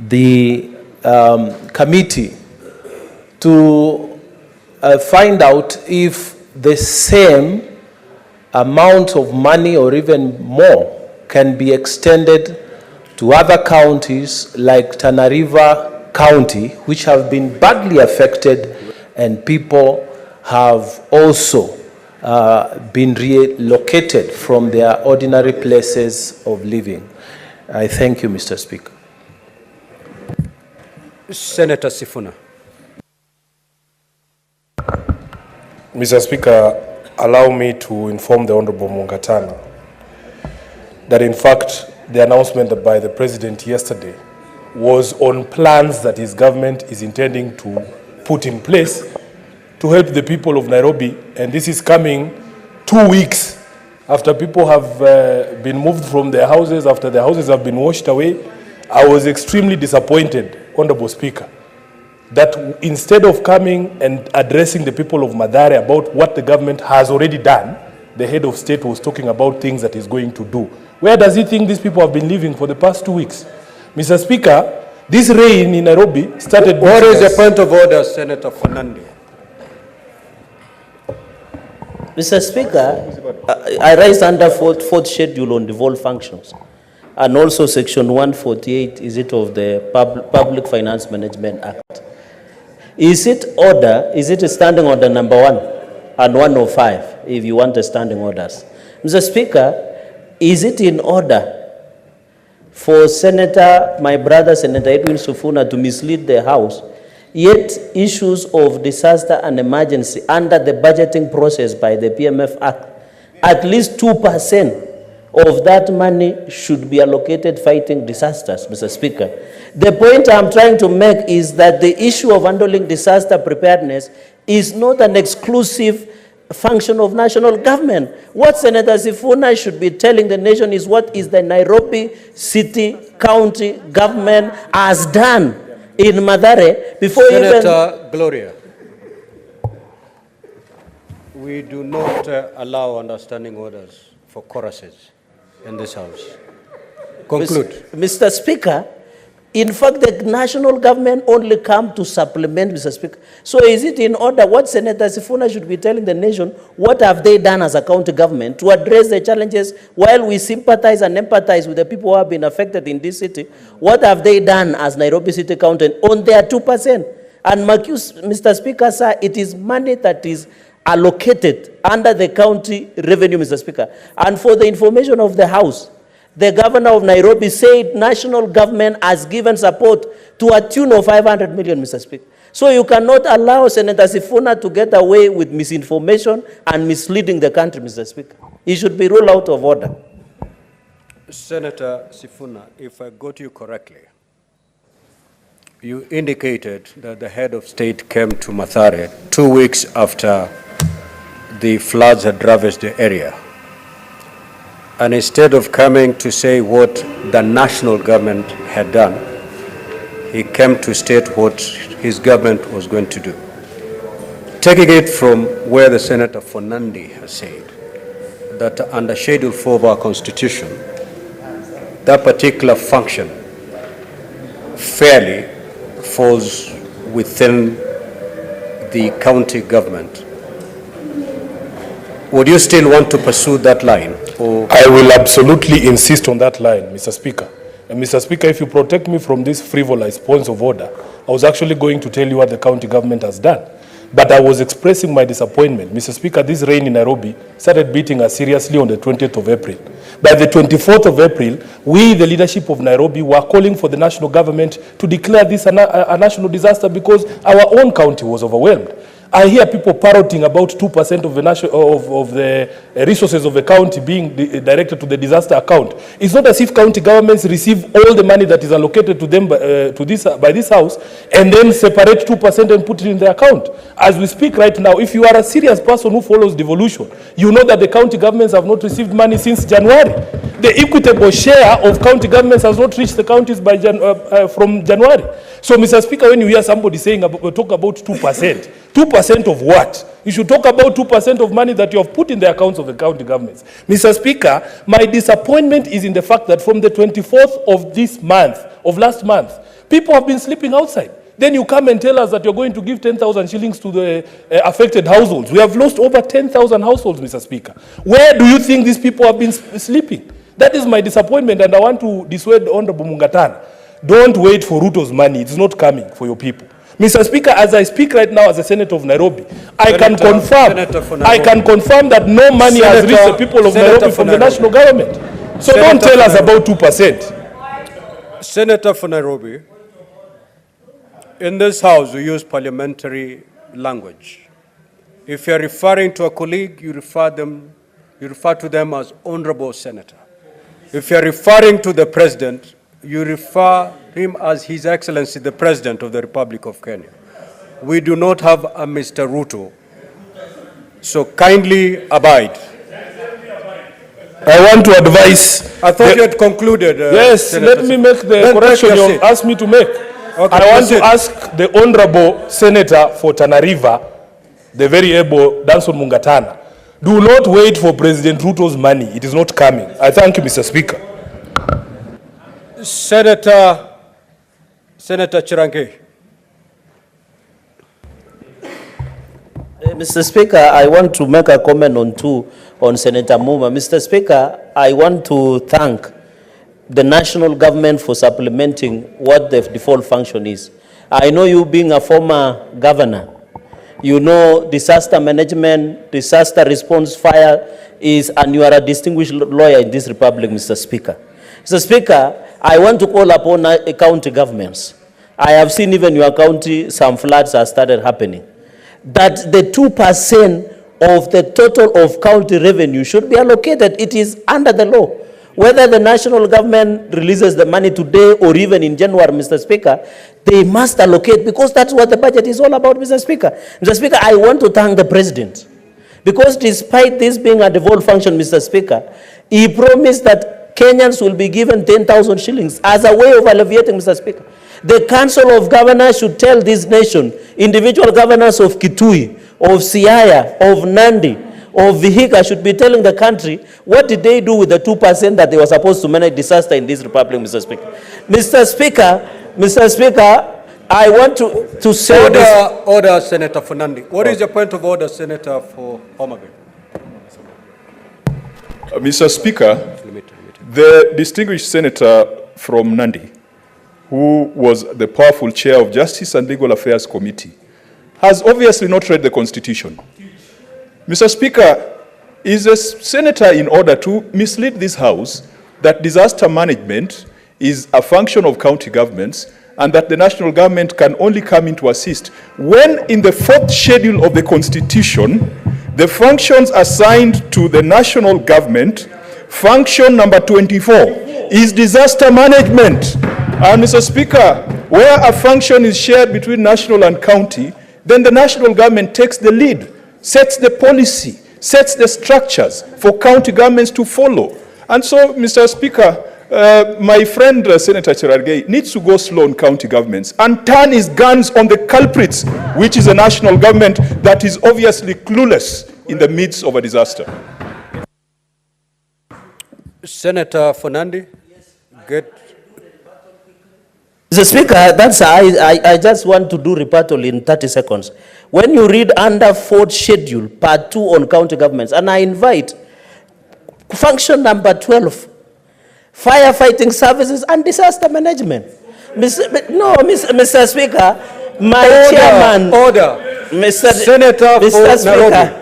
the committee to find out if the same amount of money or even more can be extended to other counties like Tana River County, which have been badly affected, and people have also been relocated from their ordinary places of living. I thank you, Mr. Speaker. Senator Sifuna. Mr. Speaker, allow me to inform the Honorable Mungatana that in fact the announcement by the President yesterday was on plans that his government is intending to put in place to help the people of Nairobi, and this is coming 2 weeks after people have been moved from their houses, after their houses have been washed away. I was extremely disappointed, Honorable Speaker, that instead of coming and addressing the people of Mathare about what the government has already done, the head of state was talking about things that he's going to do. Where does he think these people have been living for the past 2 weeks? Mr. Speaker, this rain in Nairobi started... What is the point of order, Senator Fernandez? Mr. Speaker, I rise under fourth schedule on devolved functions, and also section 148 is it of the Public Finance Management Act. Is it standing order number 1 and 105 if you want the standing orders? Mr. Speaker, is it in order for my brother Senator Edwin Sifuna to mislead the House, yet issues of disaster and emergency under the budgeting process by the PMF Act, at least 2% of that money should be allocated fighting disasters, Mr. Speaker? The point I'm trying to make is that the issue of handling disaster preparedness is not an exclusive function of national government. What Senator Sifuna should be telling the nation is what is the Nairobi City County government has done in Mathare before Senator Gloria, we do not allow understanding orders for choruses in this House. Conclude. Mr. Speaker, in fact, the national government only come to supplement, Mr. Speaker. So is it in order what Senator Sifuna should be telling the nation, what have they done as a county government to address the challenges while we sympathize and empathize with the people who have been affected in this city? What have they done as Nairobi City County on their 2%? And Mr. Speaker, sir, it is money that is allocated under the county revenue, Mr. Speaker. And for the information of the House, the governor of Nairobi said national government has given support to a tune of 500 million, Mr. Speaker. So you cannot allow Senator Sifuna to get away with misinformation and misleading the country, Mr. Speaker. He should be ruled out of order. Senator Sifuna, if I got you correctly, you indicated that the head of state came to Mathare 2 weeks after the floods had ravaged the area. And instead of coming to say what the national government had done, he came to state what his government was going to do. Taking it from where the Senator Fernandez has said, that under Schedule 4 of our Constitution, that particular function fairly falls within the county government. Would you still want to pursue that line? Or? I will absolutely insist on that line, Mr. Speaker. And Mr. Speaker, if you protect me from these frivolous points of order, I was actually going to tell you what the county government has done. But I was expressing my disappointment. Mr. Speaker, this rain in Nairobi started beating us seriously on the 20th of April. By the 24th of April, we, the leadership of Nairobi, were calling for the national government to declare this a national disaster because our own county was overwhelmed. I hear people parroting about 2% of the resources of the county being directed to the disaster account. It's not as if county governments receive all the money that is allocated to them by this House and then separate 2% and put it in the account. As we speak right now, if you are a serious person who follows devolution, you know that the county governments have not received money since January. The equitable share of county governments has not reached the counties by from January. So, Mr. Speaker, when you hear somebody saying talk about 2%, 2% of what? You should talk about 2% of money that you have put in the accounts of the county governments. Mr. Speaker, my disappointment is in the fact that from the 24th of this month, of last month, People have been sleeping outside. Then you come and tell us that you're going to give 10,000 shillings to the affected households. We have lost over 10,000 households, Mr. Speaker. Where do you think these people have been sleeping? That is my disappointment, and I want to dissuade Honorable Mungatana. Don't wait for Ruto's money. It's not coming for your people. Mr. Speaker, as I speak right now as a Senator of Nairobi, I can confirm that no money has reached the people of Nairobi from the national government. So don't tell us about 2%. Senator for Nairobi, in this house we use parliamentary language. If you're referring to a colleague, you refer to them as Honorable Senator. If you're referring to the President, you refer him as His Excellency the President of the Republic of Kenya. We do not have a Mr. Ruto, so kindly abide. I want to advise. I thought you had concluded. Yes, Senator. let me make the correction you asked me to make. Okay, I want proceed. to ask the Honorable Senator for Tana River, the very able Danson Mungatana, do not wait for President Ruto's money. It is not coming. I thank you, Mr. Speaker. Senator Cheragei. Mr. Speaker, I want to make a comment on Senator Muma. Mr. Speaker, I want to thank the national government for supplementing what the default function is. I know you being a former governor, you know disaster management, disaster response, fire is, and you are a distinguished lawyer in this republic, Mr. Speaker. Mr. Speaker, I want to call upon county governments. I have seen even your county, some floods have started happening. That the 2% of the total of county revenue should be allocated. It is under the law. Whether the national government releases the money today or even in January, Mr. Speaker, they must allocate, because that's what the budget is all about, Mr. Speaker. Mr. Speaker, I want to thank the President, because despite this being a devolved function, Mr. Speaker, he promised that Kenyans will be given 10,000 shillings as a way of alleviating, Mr. Speaker. The Council of Governors should tell this nation, individual governors of Kitui, of Siaya, of Nandi, of Vihiga should be telling the country what did they do with the 2% that they were supposed to manage disaster in this republic, Mr. Speaker. Mr. Speaker, I want to say Order, Senator Fernandi. What is your point of order, Senator for Homa Bay? Mr. Speaker, the distinguished senator from Nandi, who was the powerful chair of Justice and Legal Affairs Committee, has obviously not read the Constitution. Mr. Speaker, is a senator in order to mislead this House that disaster management is a function of county governments and that the national government can only come in to assist, when in the 4th schedule of the Constitution, the functions assigned to the national government, function number 24, is disaster management. And Mr. Speaker, where a function is shared between national and county, then the national government takes the lead, sets the policy, sets the structures for county governments to follow. And so, Mr. Speaker, my friend Senator Cheragei needs to go slow on county governments and turn his guns on the culprits, which is a national government that is obviously clueless in the midst of a disaster. Senator Fernandi, get. Mr. Speaker, I just want to do rebuttal in 30 seconds. When you read under 4th schedule, part 2 on county governments, and I invite function number 12, firefighting services and disaster management. Mr. Speaker, my chairman. Order. Senator for Nairobi.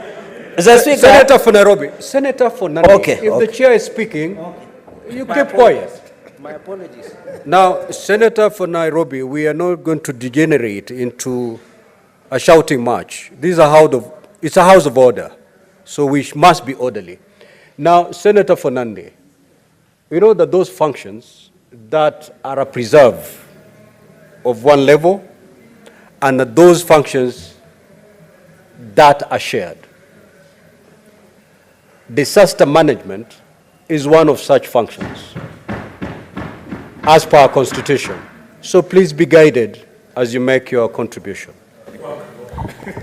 Mr. Speaker. Senator for Nairobi. Senator for Nairobi. Okay. If the chair is speaking, you keep quiet. My apologies. Now, Senator for Nairobi, we are not going to degenerate into a shouting match. It's a house of order, so we must be orderly. Now, Senator for Nandi, you know that those functions that are a preserve of one level and that those functions that are shared. Disaster management is one of such functions as per our Constitution. So please be guided as you make your contribution.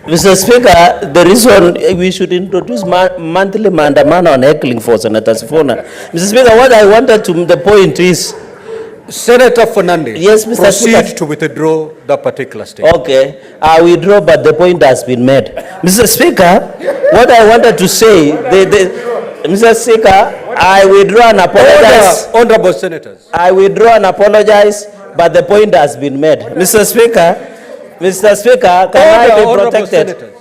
Mr. Speaker, the reason we should introduce monthly mandamano and heckling for Senator Sifuna. Mr. Speaker, what I wanted to the point is, Senator Fernandez. Yes, Mr. Proceed Speaker. to withdraw that particular statement. Okay, I withdraw, but the point has been made. Mr. Speaker, what I wanted to say, Mr. Speaker, I withdraw and apologize. Honorable senators. I withdraw and apologize, but the point has been made. Mr. Speaker, can I be Honorable protected? senators.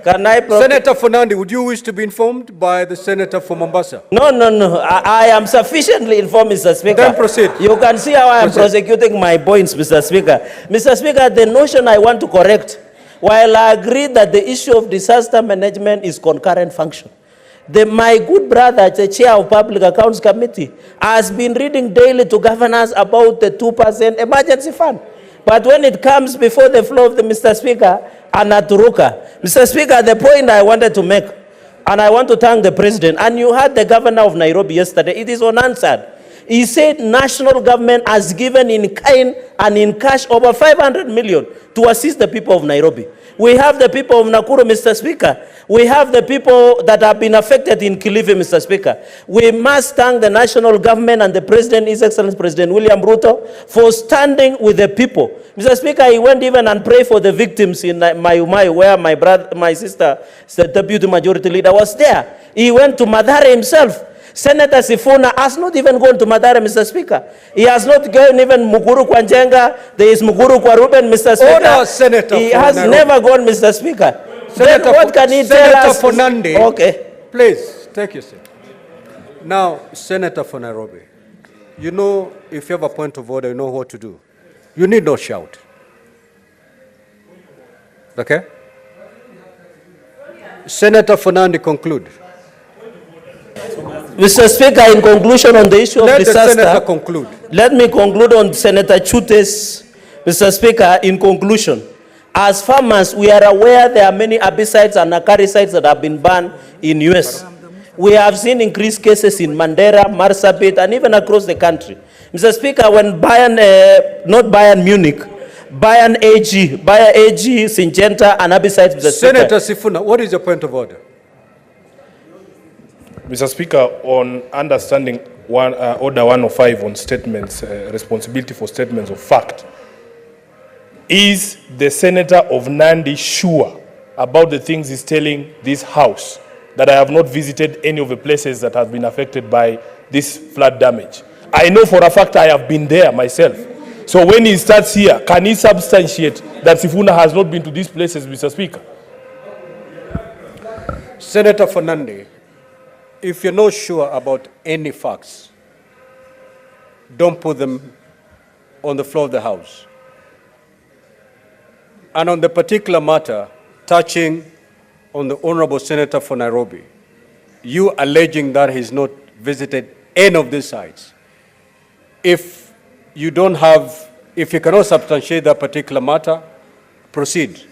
Can I Senator Fernandez, would you wish to be informed by the senator from Mombasa? No. I am sufficiently informed, Mr. Speaker. Then proceed. You can see how I am Proceed. prosecuting my points, Mr. Speaker. Mr. Speaker, the notion I want to correct, while I agree that the issue of disaster management is concurrent function, my good brother, the chair of Public Accounts Committee, has been reading daily to governors about the 2% emergency fund. But when it comes before the floor of the Mr. Speaker, Anaturuka. Mr. Speaker, the point I wanted to make, and I want to thank the President, and you heard the governor of Nairobi yesterday, it is unanswered. He said national government has given in kind and in cash over 500 million to assist the people of Nairobi. We have the people of Nakuru, Mr. Speaker. We have the people that have been affected in Kilifi, Mr. Speaker. We must thank the national government and the President, His Excellency President William Ruto, for standing with the people. Mr. Speaker, he went even and prayed for the victims in Mayumai, where my sister, the Deputy Majority Leader, was there. He went to Mathare himself. Senator Sifuna has not even gone to Mathare, Mr. Speaker. He has not gone even Muguru kwa Njenga. There is Muguru kwa Ruben, Mr. Speaker. Order, Senator. He has never gone, Mr. Speaker. Then what can he tell us? Senator Fernandez. Okay. Please, take your seat. Now, Senator for Nairobi, you know, if you have a point of order, you know what to do. You need not shout. Okay? Senator Fernandez, conclude. Mr. Speaker, in conclusion on the issue of Let disaster, the senator conclude. let me conclude on Senator Chute's, Mr. Speaker, in conclusion. As farmers, we are aware there are many herbicides and acaricides that have been banned in US. We have seen increased cases in Mandera, Marsabit, and even across the country. Mr. Speaker, when Munich, Bayer AG, Syngenta, and herbicides, Mr. Senator Speaker. Sifuna, what is your point of order? Mr. Speaker, on understanding Order 105 on statements, responsibility for statements of fact, is the Senator of Nandi sure about the things he's telling this House, that I have not visited any of the places that have been affected by this flood damage? I know for a fact I have been there myself. So when he starts here, can he substantiate that Sifuna has not been to these places, Mr. Speaker? Senator Fernandez, if you're not sure about any facts, don't put them on the floor of the House. And on the particular matter touching on the Honorable Senator for Nairobi, you alleging that he's not visited any of these sites. If you cannot substantiate that particular matter, proceed.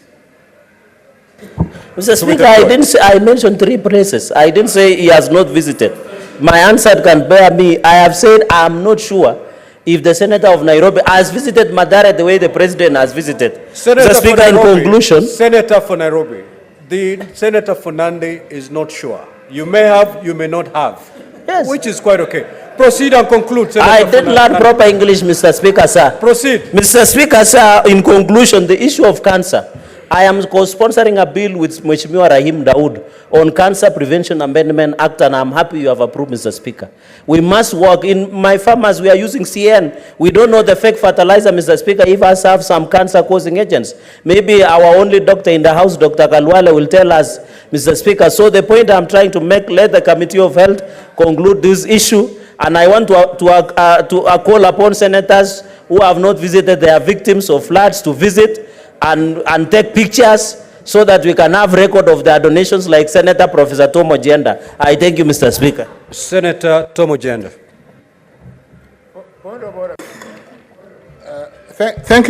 Mr. Speaker, I didn't say, I mentioned 3 places. I didn't say he has not visited. My answer can bear me. I have said I'm not sure if the Senator of Nairobi has visited Mathare the way the President has visited. Senator Mr. Speaker, in conclusion. Senator for Nairobi, the Senator Fernandez is not sure. You may have, you may not have. Yes. Which is quite okay. Proceed and conclude, Senator I did learn Fernandez. proper English, Mr. Speaker, sir. Proceed. Mr. Speaker, sir, in conclusion, the issue of cancer. I am co-sponsoring a bill with Mheshimiwa Rahim Daud on Cancer Prevention Amendment Act, and I'm happy you have approved, Mr. Speaker. We must work. In my farmers, we are using CN. We don't know the fake fertilizer, Mr. Speaker, if us have some cancer-causing agents. Maybe our only doctor in the House, Dr. Kalwale, will tell us, Mr. Speaker. So the point I'm trying to make, let the Committee of Health conclude this issue, and I want to call upon senators who have not visited their victims of floods to visit and take pictures so that we can have record of their donations, like Senator Professor Tomo Jenda. I thank you, Mr. Speaker. Senator Tomo Jenda. Thank you.